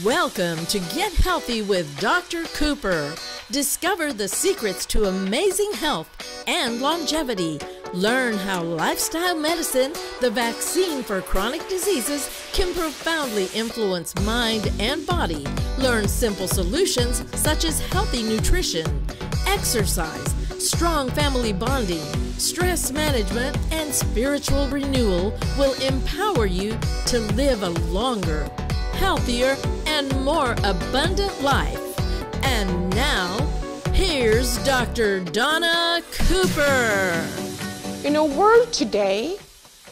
Welcome to Get Healthy with Dr. Cooper. Discover the secrets to amazing health and longevity. Learn how lifestyle medicine, the vaccine for chronic diseases, can profoundly influence mind and body. Learn simple solutions such as healthy nutrition, exercise, strong family bonding, stress management, and spiritual renewal will empower you to live a longer, healthier, and more abundant life. And now, here's Dr. Donna Cooper. In a world today,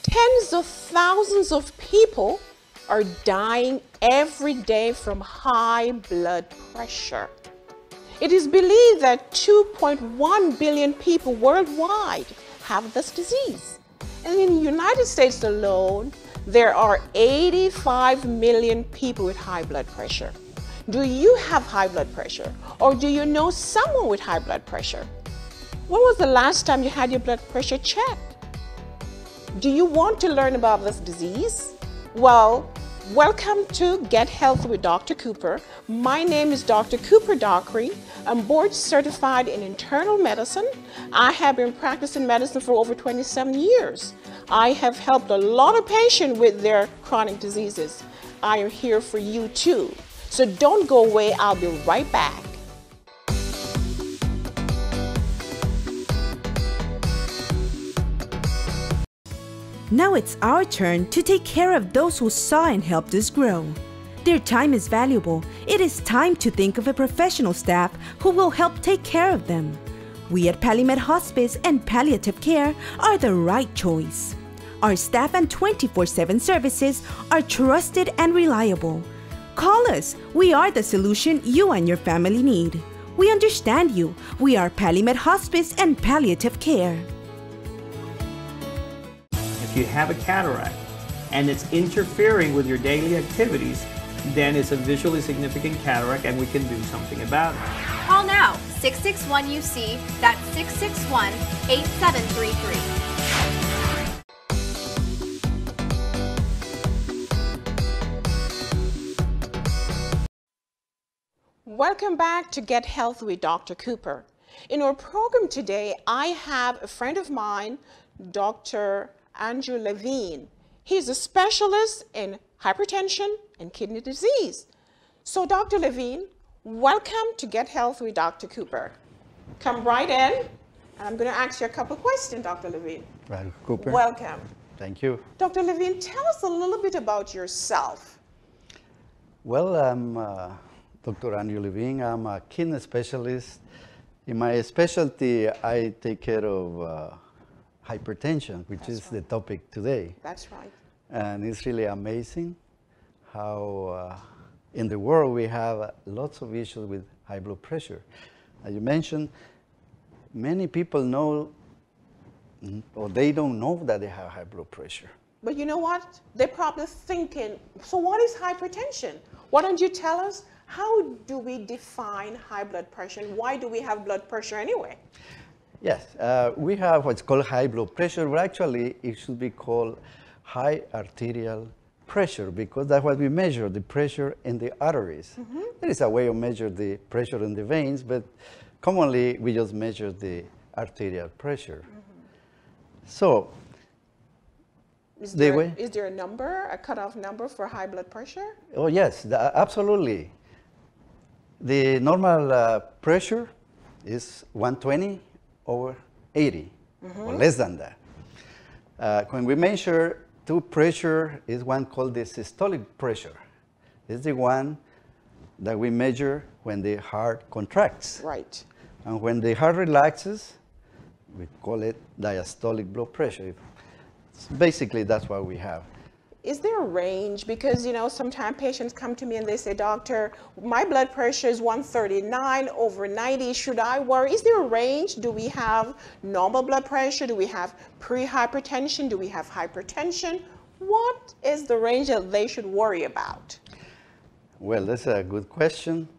tens of thousands of people are dying every day from high blood pressure. It is believed that 2.1 billion people worldwide have this disease. And in the United States alone, there are 85 million people with high blood pressure. Do you have high blood pressure? Or do you know someone with high blood pressure? When was the last time you had your blood pressure checked? Do you want to learn about this disease? Well, welcome to Get Healthy with Dr. Cooper. My name is Dr. Cooper Dockery. I'm board certified in internal medicine. I have been practicing medicine for over 27 years. I have helped a lot of patients with their chronic diseases. I am here for you too. So don't go away, I'll be right back. Now it's our turn to take care of those who saw and helped us grow. Their time is valuable. It is time to think of a professional staff who will help take care of them. We at PalliMed Hospice and Palliative Care are the right choice. Our staff and 24/7 services are trusted and reliable. Call us. We are the solution you and your family need. We understand you. We are PalliMed Hospice and Palliative Care. If you have a cataract and it's interfering with your daily activities, then it's a visually significant cataract and we can do something about it. Call now, 661-UC, that's 661-8733. Welcome back to Get Healthy with Dr. Cooper. In our program today, I have a friend of mine, Dr. Andrew Levine. He's a specialist in hypertension and kidney disease. So Dr. Levine, welcome to Get Healthy with Dr. Cooper. Come right in, and I'm going to ask you a couple of questions, Dr. Levine. Dr. Cooper. Welcome. Thank you. Dr. Levine, tell us a little bit about yourself. Well, I'm Dr. Andrew Levine. I'm a kidney specialist. In my specialty, I take care of hypertension, which is the topic today. That's right. And it's really amazing how in the world we have lots of issues with high blood pressure. As you mentioned, many people know or they don't know that they have high blood pressure. But you know what? They're probably thinking, so what is hypertension? Why don't you tell us, how do we define high blood pressure and why do we have blood pressure anyway? Yes, we have what's called high blood pressure, but actually it should be called high arterial pressure because that's what we measure, the pressure in the arteries. Mm-hmm. There is a way of measure the pressure in the veins, but commonly we just measure the arterial pressure. Mm-hmm. So, is there a number, a cutoff number for high blood pressure? Oh yes, absolutely. The normal pressure is 120 over 80, or less than that. When we measure pressure, is one called the systolic pressure. It's the one that we measure when the heart contracts. Right. And when the heart relaxes, we call it diastolic blood pressure. Basically, that's what we have. Is there a range? Because, you know, sometimes patients come to me and they say, doctor, my blood pressure is 139 over 90. Should I worry? Is there a range? Do we have normal blood pressure? Do we have pre-hypertension? Do we have hypertension? What is the range that they should worry about? Well, that's a good question.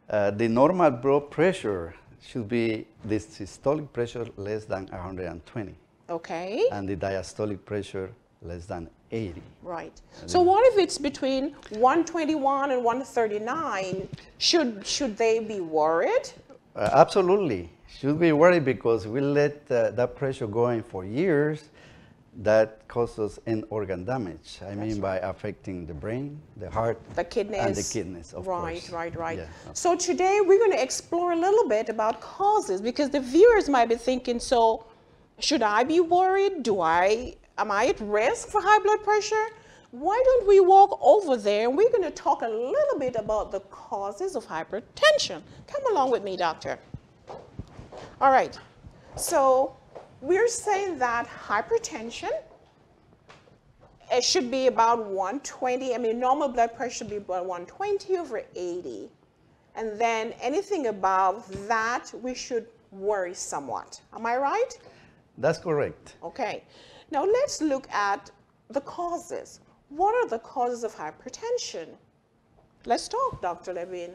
The normal blood pressure should be the systolic pressure less than 120. Okay. And the diastolic pressure less than 80. Right. So what if it's between 121 and 139? Should they be worried? Absolutely. Should be worried because we let that pressure going for years. That causes end organ damage. I mean by affecting the brain, the heart, the kidneys. and the kidneys, of course. Right. Yeah. So today we're going to explore a little bit about causes, because the viewers might be thinking, so should I be worried? Am I at risk for high blood pressure? Why don't we walk over there and we're going to talk a little bit about the causes of hypertension. Come along with me, doctor. All right. So we're saying that hypertension, it should be about 120. I mean, normal blood pressure should be about 120 over 80. And then anything above that, we should worry somewhat. Am I right? That's correct. Okay. Now let's look at the causes. What are the causes of hypertension? Let's talk, Dr. Levine.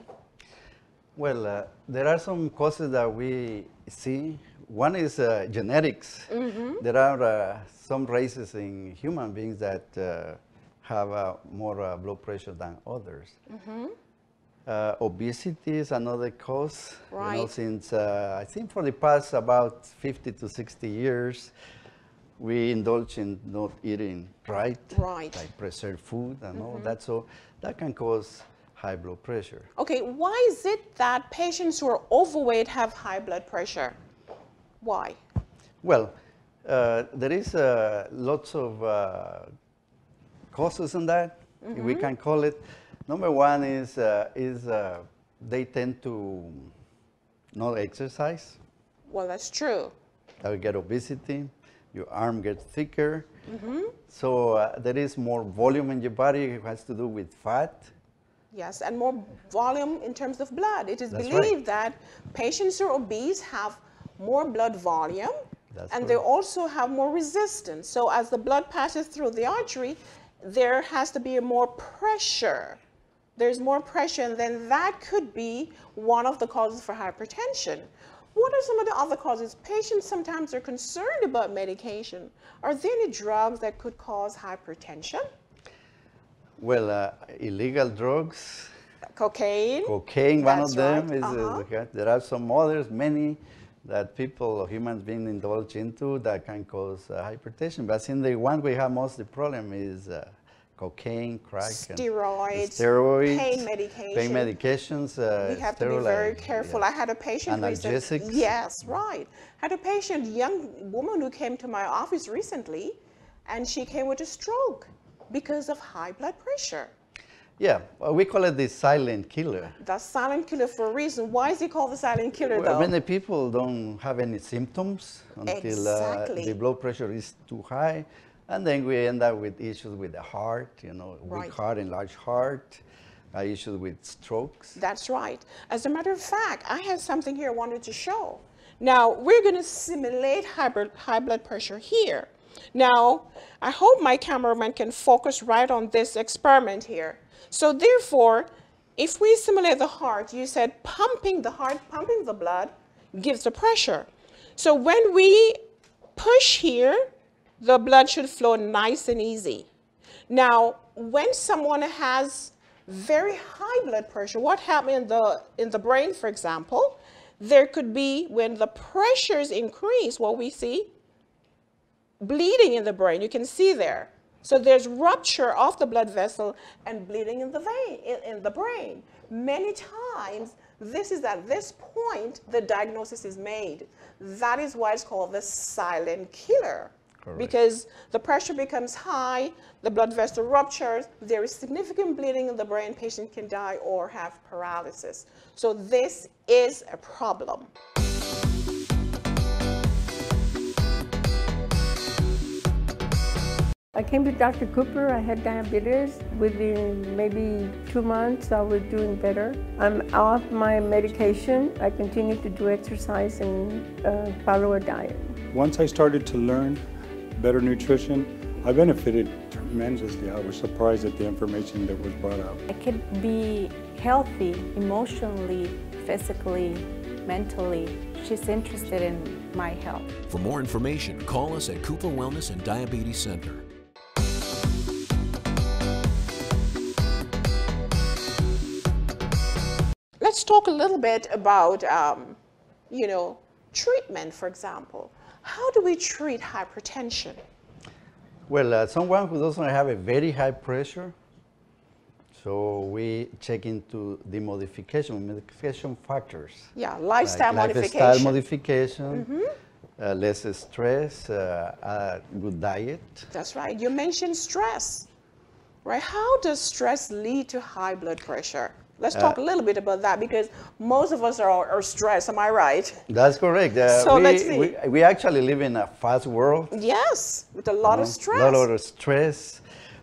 Well, there are some causes that we see. One is genetics. There are some races in human beings that have more blood pressure than others. Obesity is another cause. Right. You know, since I think for the past about 50 to 60 years, we indulge in not eating right, like preserved food and all that. So that can cause high blood pressure. Okay, why is it that patients who are overweight have high blood pressure? Why? Well, there is lots of causes in that, we can call it. Number one is they tend to not exercise. Well, that's true. That will get obesity. Your arm gets thicker. So there is more volume in your body. It has to do with fat. Yes, and more volume in terms of blood. It is That's believed right. that patients who are obese have more blood volume, That's and right. they also have more resistance. So as the blood passes through the artery, there has to be more pressure. There's more pressure, and then that could be one of the causes for hypertension. What are some of the other causes? Patients sometimes are concerned about medication. Are there any drugs that could cause hypertension? Well, illegal drugs. Cocaine? Cocaine, one of That's them. right. There are some others, many, that people or humans being indulged into that can cause hypertension. But I think the one we have most the problem is cocaine, crack, steroids, pain medications. We have to be very careful. Yeah. I had a patient Analgesics. recently. Yes, right. I had a patient, young woman who came to my office recently, and she came with a stroke because of high blood pressure. Yeah, well, we call it the silent killer. The silent killer for a reason. Why is it called the silent killer, though? Many people don't have any symptoms until the blood pressure is too high. And then we end up with issues with the heart, you know, weak heart, enlarged heart, issues with strokes. That's right. As a matter of fact, I have something here I wanted to show. Now, we're going to simulate high blood pressure here. Now, I hope my cameraman can focus right on this experiment here. So therefore, if we simulate the heart, you said pumping the heart, pumping the blood gives the pressure. So when we push here, the blood should flow nice and easy. Now, when someone has very high blood pressure, what happens in the brain, for example, there could be, when the pressures increase, what we see, bleeding in the brain. You can see there. So there's rupture of the blood vessel and bleeding in the vein, in the brain. Many times, this is at this point the diagnosis is made. That is why it's called the silent killer. Correct. Because the pressure becomes high, the blood vessel ruptures, there is significant bleeding in the brain, patient can die or have paralysis. So this is a problem. I came to Dr. Cooper. I had diabetes. Within maybe 2 months, I was doing better. I'm off my medication. I continue to do exercise and follow a diet. Once I started to learn better nutrition, I benefited tremendously. I was surprised at the information that was brought out. I could be healthy emotionally, physically, mentally. She's interested in my health. For more information, call us at Cooper Wellness and Diabetes Center. let's talk a little bit about, you know, treatment, for example. How do we treat hypertension? Well, someone who doesn't have a very high pressure, so we check into the modification factors. Yeah, lifestyle like modification. Lifestyle modification, less stress, good diet. That's right. You mentioned stress, right? How does stress lead to high blood pressure? Let's talk a little bit about that, because most of us are stressed. Am I right? That's correct. So let's see. We actually live in a fast world. Yes, with a lot of stress. A lot of stress,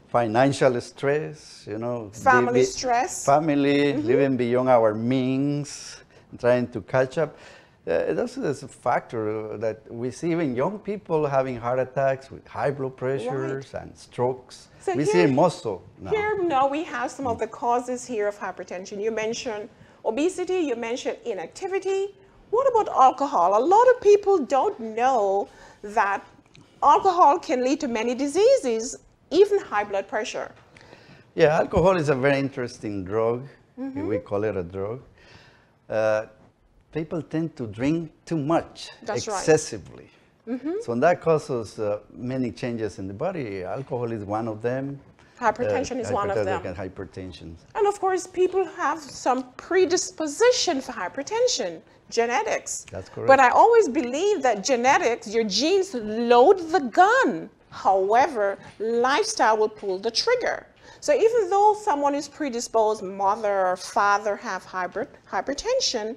financial stress, you know. Family stress. Family, living beyond our means, trying to catch up. This is a factor that we see even young people having heart attacks with high blood pressures and strokes. So we see it most so now. Here now we have some of the causes here of hypertension. You mentioned obesity, you mentioned inactivity. What about alcohol? A lot of people don't know that alcohol can lead to many diseases, even high blood pressure. Yeah, alcohol is a very interesting drug. We call it a drug. People tend to drink too much, excessively. So that causes many changes in the body. Alcohol is one of them. Hypertension is one of them. Hypertension. And of course, people have some predisposition for hypertension, genetics. That's correct. But I always believe that genetics, your genes load the gun. However, lifestyle will pull the trigger. So even though someone is predisposed, mother or father have hypertension,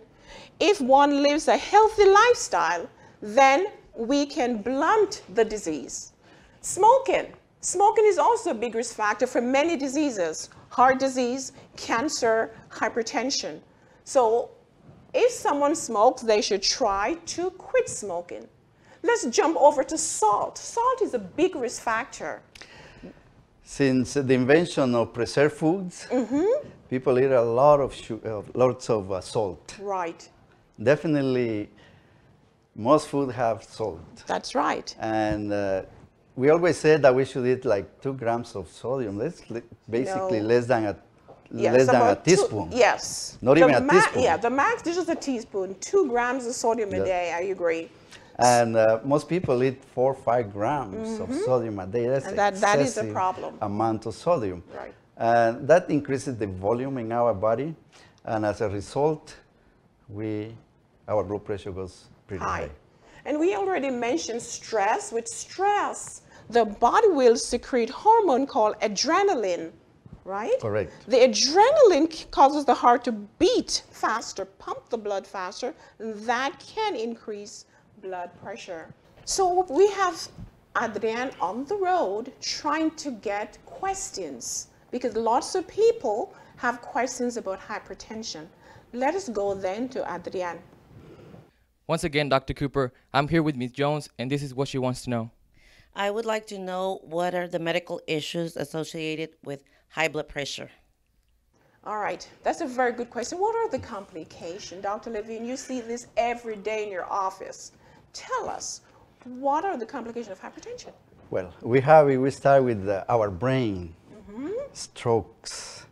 if one lives a healthy lifestyle, then we can blunt the disease. Smoking. Smoking is also a big risk factor for many diseases, heart disease, cancer, hypertension. So if someone smokes, they should try to quit smoking. Let's jump over to salt. Salt is a big risk factor. Since the invention of preserved foods, people eat a lot of lots of salt. Right. Definitely, most food have salt. That's right. And we always said that we should eat like 2 grams of sodium. Basically less than a teaspoon. Yes. Not even a teaspoon. Yeah, the max is just a teaspoon. 2 grams of sodium a day, I agree. And most people eat 4 or 5 grams of sodium a day. That's that is a problem. Amount of sodium. Right. And that increases the volume in our body. And as a result, our blood pressure goes pretty high. And we already mentioned stress. With stress, the body will secrete hormone called adrenaline, right? Correct. The adrenaline causes the heart to beat faster, pump the blood faster. That can increase blood pressure. So we have Adrian on the road trying to get questions, because lots of people have questions about hypertension. Let us go then to Adrian. Once again, Dr. Cooper, I'm here with Ms. Jones, and this is what she wants to know. I would like to know, what are the medical issues associated with high blood pressure? All right, that's a very good question. What are the complications? Dr. Levine, you see this every day in your office. Tell us, what are the complications of hypertension? Well, we start with our brain, strokes.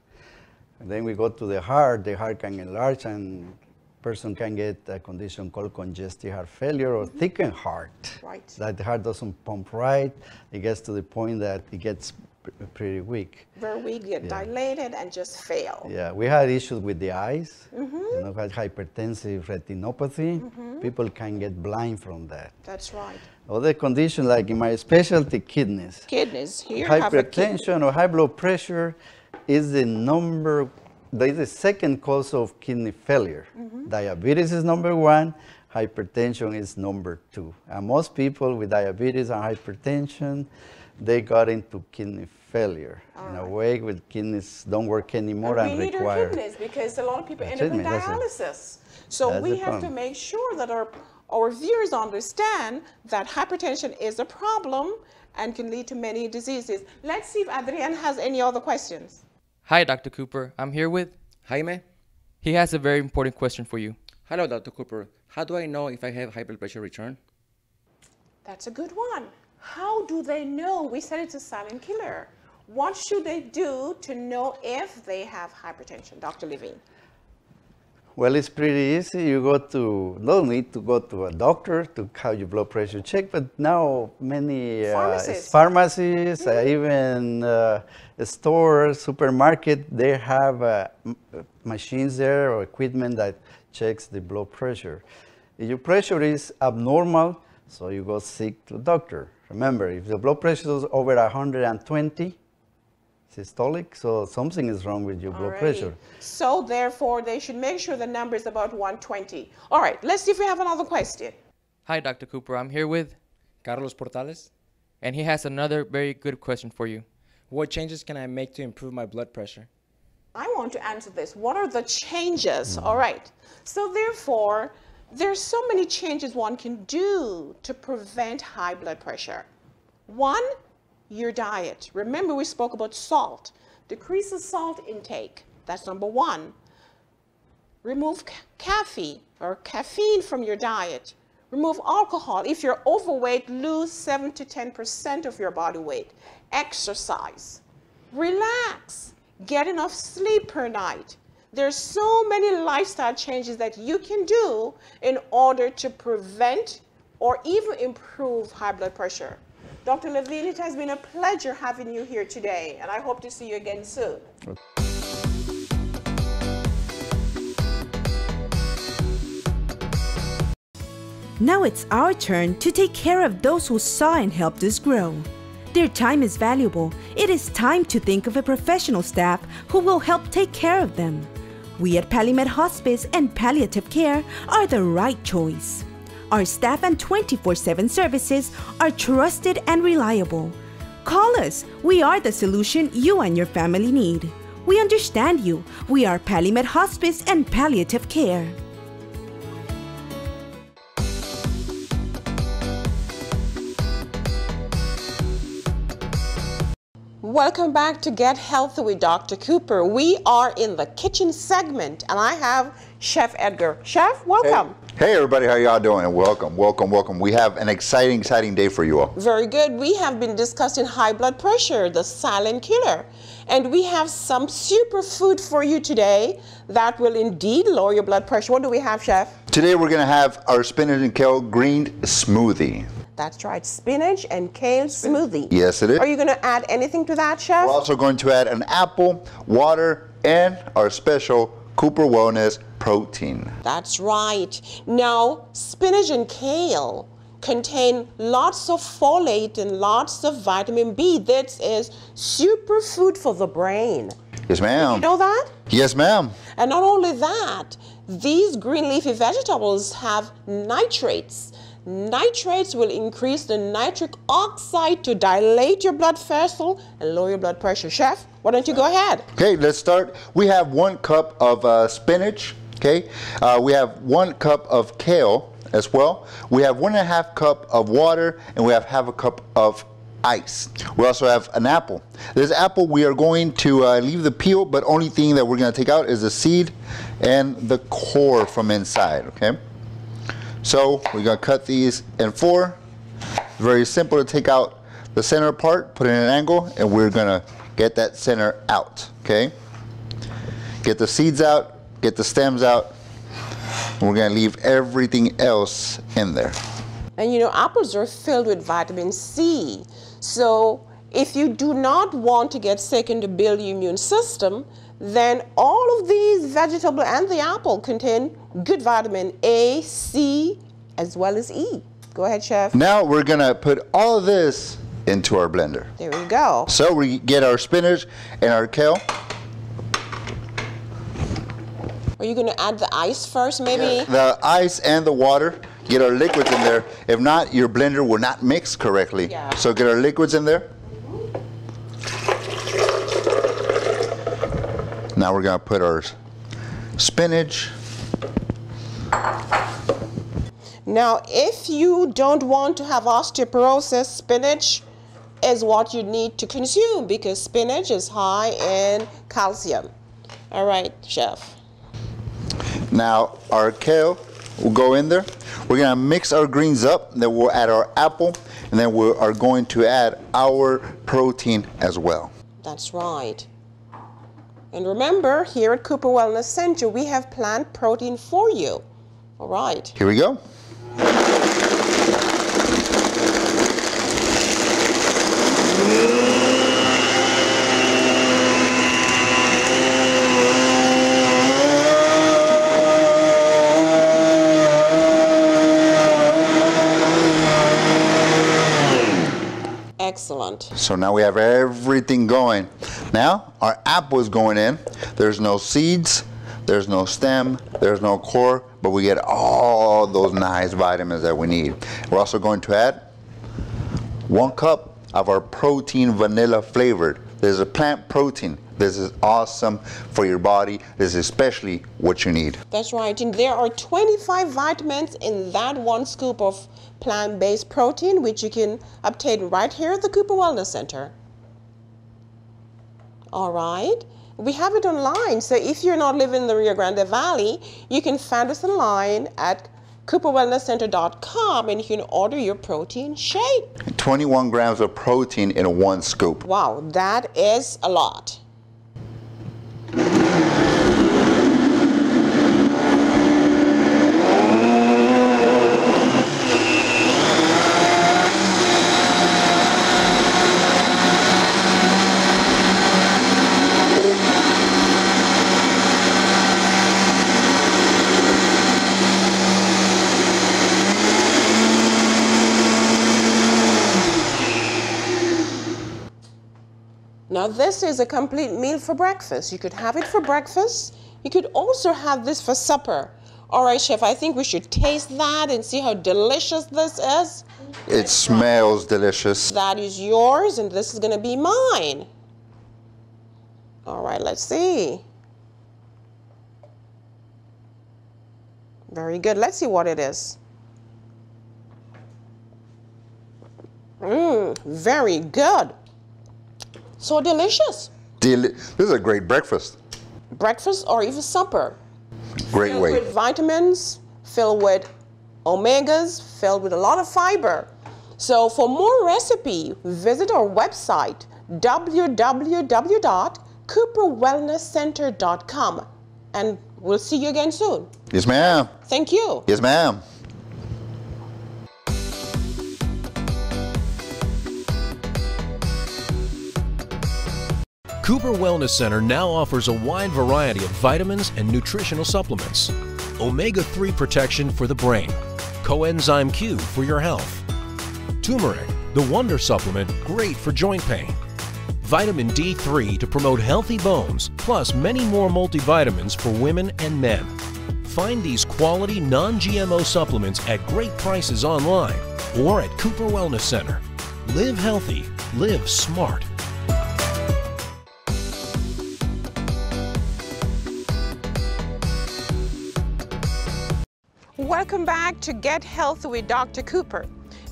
And then we go to the heart can enlarge, and person can get a condition called congestive heart failure or thickened heart. Right. That the heart doesn't pump right. It gets to the point that it gets pretty weak. Very weak, get dilated and just fail. Yeah, we had issues with the eyes. You know, had hypertensive retinopathy. People can get blind from that. That's right. Other conditions, like in my specialty, kidneys. Kidneys, here Hypertension or high blood pressure is the second cause of kidney failure. Diabetes is number 1, hypertension is number 2. And most people with diabetes and hypertension, they got into kidney failure. In a way, with kidneys don't work anymore and we require. need our kidneys, because a lot of people end up in dialysis. So we have to make sure that our viewers understand that hypertension is a problem and can lead to many diseases. Let's see if Adrian has any other questions. Hi, Dr. Cooper. I'm here with Jaime. He has a very important question for you. Hello, Dr. Cooper. How do I know if I have high blood pressure return? That's a good one. How do they know? We said it's a silent killer. What should they do to know if they have hypertension, Dr. Levine? Well, it's pretty easy. You don't need to go to a doctor to have your blood pressure checked, but now many pharmacies, even stores, supermarket, they have machines there or equipment that checks the blood pressure. If your pressure is abnormal, so you go seek to the doctor. Remember, if the blood pressure is over 120 systolic, so something is wrong with your blood pressure. So therefore, they should make sure the number is about 120. All right, let's see if we have another question. Hi, Dr. Cooper. I'm here with Carlos Portales. And he has another very good question for you. What changes can I make to improve my blood pressure? I want to answer this. What are the changes? All right. So therefore, there's so many changes one can do to prevent high blood pressure. One, your diet. Remember, we spoke about salt. Decrease the salt intake. That's number one. Remove caffeine from your diet. Remove alcohol. If you're overweight, lose 7 to 10% of your body weight. Exercise. Relax. Get enough sleep per night. There's so many lifestyle changes that you can do in order to prevent or even improve high blood pressure. Dr. Levine, it has been a pleasure having you here today, and I hope to see you again soon. Now it's our turn to take care of those who saw and helped us grow. Their time is valuable. It is time to think of a professional staff who will help take care of them. We at PalliMed Hospice and Palliative Care are the right choice. Our staff and 24/7 services are trusted and reliable. Call us. We are the solution you and your family need. We understand you. We are PalliMed Hospice and Palliative Care. Welcome back to Get Healthy with Dr. Cooper. We are in the kitchen segment, and I have Chef Edgar. Chef, welcome. Hey everybody, how y'all doing? Welcome, welcome, welcome. We have an exciting day for you all. Very good. We have been discussing high blood pressure, the silent killer. And we have some superfood for you today that will indeed lower your blood pressure. What do we have, Chef? Today we're gonna have our spinach and kale green smoothie. That's right, spinach and kale smoothie. Yes, it is. Are you gonna add anything to that, Chef? We're also going to add an apple, water, and our special Cooper Wellness protein. That's right. Now, spinach and kale contain lots of folate and lots of vitamin B. This is superfood for the brain. Yes, ma'am. Did you know that? Yes, ma'am. And not only that, these green leafy vegetables have nitrates. Nitrates will increase the nitric oxide to dilate your blood vessel and lower your blood pressure. Chef, why don't you go ahead? Okay, let's start. We have 1 cup of spinach, okay? We have 1 cup of kale as well. We have 1.5 cup of water, and we have 1/2 cup of ice. We also have an apple. This apple, we are going to leave the peel, but only thing that we're gonna take out is the seed and the core from inside, okay? So we're gonna cut these in 4. Very simple to take out the center part, put it in an angle, and we're gonna get that center out, okay? Get the seeds out, get the stems out, and we're gonna leave everything else in there. And you know, apples are filled with vitamin C. So if you do not want to get sick and to build your immune system, then all of these vegetables and the apple contain good vitamin A, C, as well as E. Go ahead, Chef. Now we're gonna put all of this into our blender. There we go. So we get our spinach and our kale. Are you gonna add the ice first, maybe? The ice and the water. Get our liquids in there. If not, your blender will not mix correctly. Yeah. So get our liquids in there. Now we're gonna put our spinach. Now, if you don't want to have osteoporosis, spinach is what you need to consume because spinach is high in calcium. All right, Chef. Now our kale will go in there. We're gonna mix our greens up, then we'll add our apple, and then we are going to add our protein as well. That's right. And remember, here at Cooper Wellness Center, we have plant protein for you. All right. Here we go. Excellent. So now we have everything going. Now our apple is going in. There's no seeds, there's no stem, there's no core, but we get all those nice vitamins that we need. We're also going to add 1 cup of our protein vanilla flavored. This is a plant protein. This is awesome for your body. This is especially what you need. That's right. And there are 25 vitamins in that 1 scoop of plant-based protein, which you can obtain right here at the Cooper Wellness Center. All right. We have it online, so if you're not living in the Rio Grande Valley, you can find us online at cooperwellnesscenter.com and you can order your protein shake. 21 grams of protein in 1 scoop. Wow, that is a lot. Now this is a complete meal for breakfast. You could have it for breakfast. You could also have this for supper. All right, Chef, I think we should taste that and see how delicious this is. It smells delicious. That is yours and this is gonna be mine. All right, let's see. Very good, let's see what it is. Very good. So delicious. This is a great breakfast. Breakfast or even supper. Great way. Filled with vitamins, filled with omegas, filled with a lot of fiber. So for more recipe, visit our website, www.cooperwellnesscenter.com. And we'll see you again soon. Yes, ma'am. Thank you. Yes, ma'am. Cooper Wellness Center now offers a wide variety of vitamins and nutritional supplements. Omega-3 protection for the brain. Coenzyme Q for your health. Turmeric, the wonder supplement, great for joint pain. Vitamin D3 to promote healthy bones, plus many more multivitamins for women and men. Find these quality non-GMO supplements at great prices online or at Cooper Wellness Center. Live healthy, live smart. Welcome back to Get Healthy with Dr. Cooper.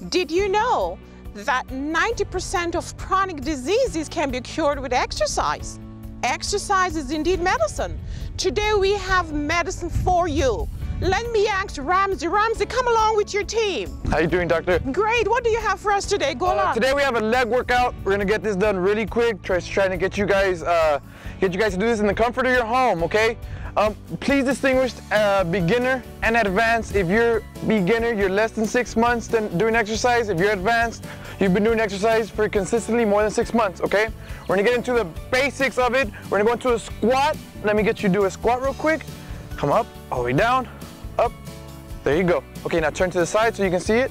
Did you know that 90% of chronic diseases can be cured with exercise? Exercise is indeed medicine. Today we have medicine for you. Let me ask Ramsey. Ramsey, come along with your team. How you doing, doctor? Great. What do you have for us today? Go on. Today we have a leg workout. We're gonna get this done really quick. Trying to get you guys to do this in the comfort of your home. Okay. Please distinguish beginner and advanced. If you're beginner, you're less than 6 months doing exercise. If you're advanced, you've been doing exercise for consistently more than 6 months, okay? We're gonna get into the basics of it. We're gonna go into a squat. Let me get you to do a squat real quick. Come up, all the way down, up. There you go. Okay, now turn to the side so you can see it.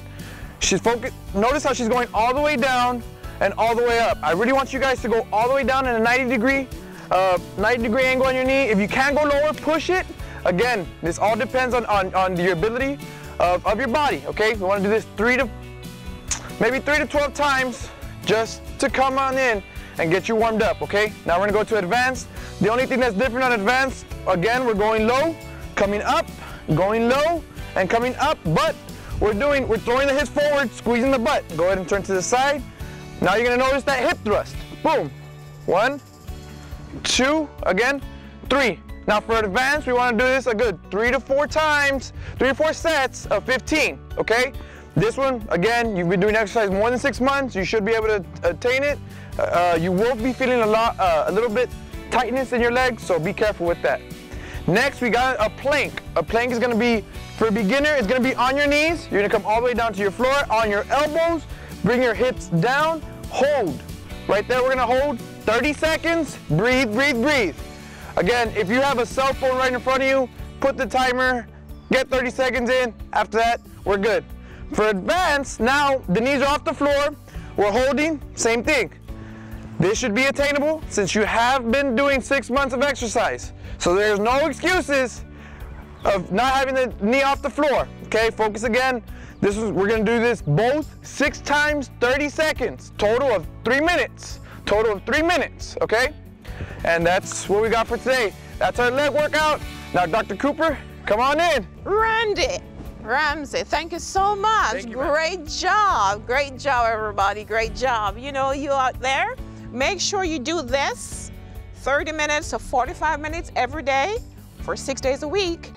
She's focused. Notice how she's going all the way down and all the way up. I really want you guys to go all the way down in a 90-degree angle on your knee. If you can't go lower, push it. Again, this all depends on your ability of your body, okay? We want to do this maybe 3 to 12 times just to come on in and get you warmed up, okay? Now we're gonna go to advanced. The only thing that's different on advanced, again, we're going low, coming up, going low, and coming up, but we're throwing the hips forward, squeezing the butt. Go ahead and turn to the side. Now you're gonna notice that hip thrust. Boom. 1, 2, again, 3. Now for advanced, we want to do this a good 3 to 4 times, 3 to 4 sets of 15, okay? This one, again, you've been doing exercise more than 6 months, you should be able to attain it. You will be feeling a little bit tightness in your legs, so be careful with that. Next, we got a plank. A plank is gonna be, for a beginner, it's gonna be on your knees. You're gonna come all the way down to your floor, on your elbows, bring your hips down, hold. Right there, we're gonna hold 30 seconds, breathe, breathe, breathe. Again, if you have a cell phone right in front of you, put the timer, get 30 seconds in. After that, we're good. For advanced, now the knees are off the floor. We're holding, same thing. This should be attainable since you have been doing 6 months of exercise. So there's no excuses of not having the knee off the floor. Okay, focus again. We're gonna do this both 6 times, 30 seconds. Total of 3 minutes. Total of 3 minutes, okay? And that's what we got for today. That's our leg workout. Now, Dr. Cooper, come on in. Randy Ramsey, thank you so much. Thank you, great job, everybody, great job. You know, you out there, make sure you do this 30 minutes to 45 minutes every day for 6 days a week.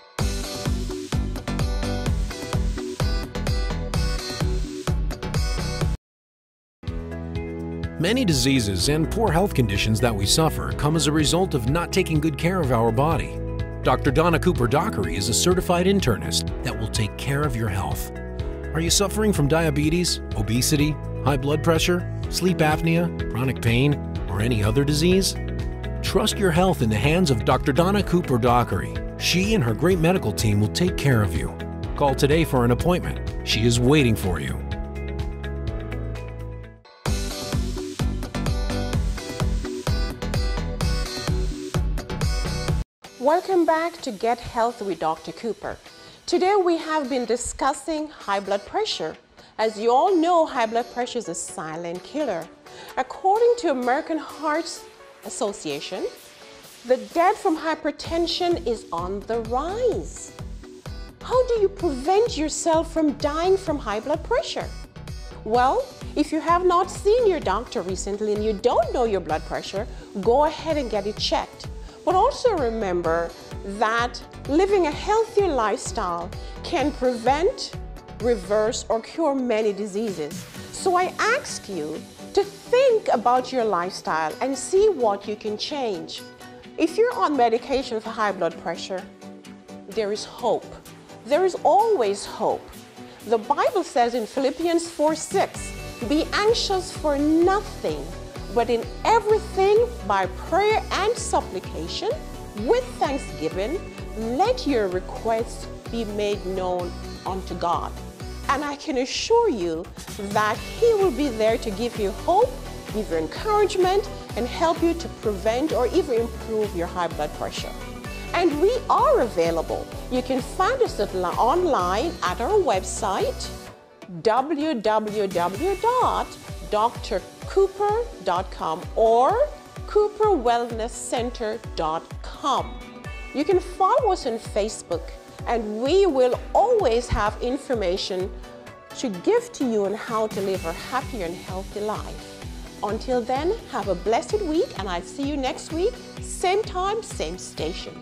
Many diseases and poor health conditions that we suffer come as a result of not taking good care of our body. Dr. Donna Cooper Dockery is a certified internist that will take care of your health. Are you suffering from diabetes, obesity, high blood pressure, sleep apnea, chronic pain, or any other disease? Trust your health in the hands of Dr. Donna Cooper Dockery. She and her great medical team will take care of you. Call today for an appointment. She is waiting for you. Welcome back to Get Healthy with Dr. Cooper. Today we have been discussing high blood pressure. As you all know, high blood pressure is a silent killer. According to American Heart Association, the death from hypertension is on the rise. How do you prevent yourself from dying from high blood pressure? Well, if you have not seen your doctor recently and you don't know your blood pressure, go ahead and get it checked. But also remember that living a healthier lifestyle can prevent, reverse, or cure many diseases. So I ask you to think about your lifestyle and see what you can change. If you're on medication for high blood pressure, there is hope. There is always hope. The Bible says in Philippians 4:6, "Be anxious for nothing, but in everything by prayer and supplication, with thanksgiving, let your requests be made known unto God." And I can assure you that He will be there to give you hope, give you encouragement, and help you to prevent or even improve your high blood pressure. And we are available. You can find us online at our website, www.drcooper.com or cooperwellnesscenter.com. You can follow us on Facebook, and we will always have information to give to you on how to live a happier and healthy life. Until then, have a blessed week, and I'll see you next week, same time, same station.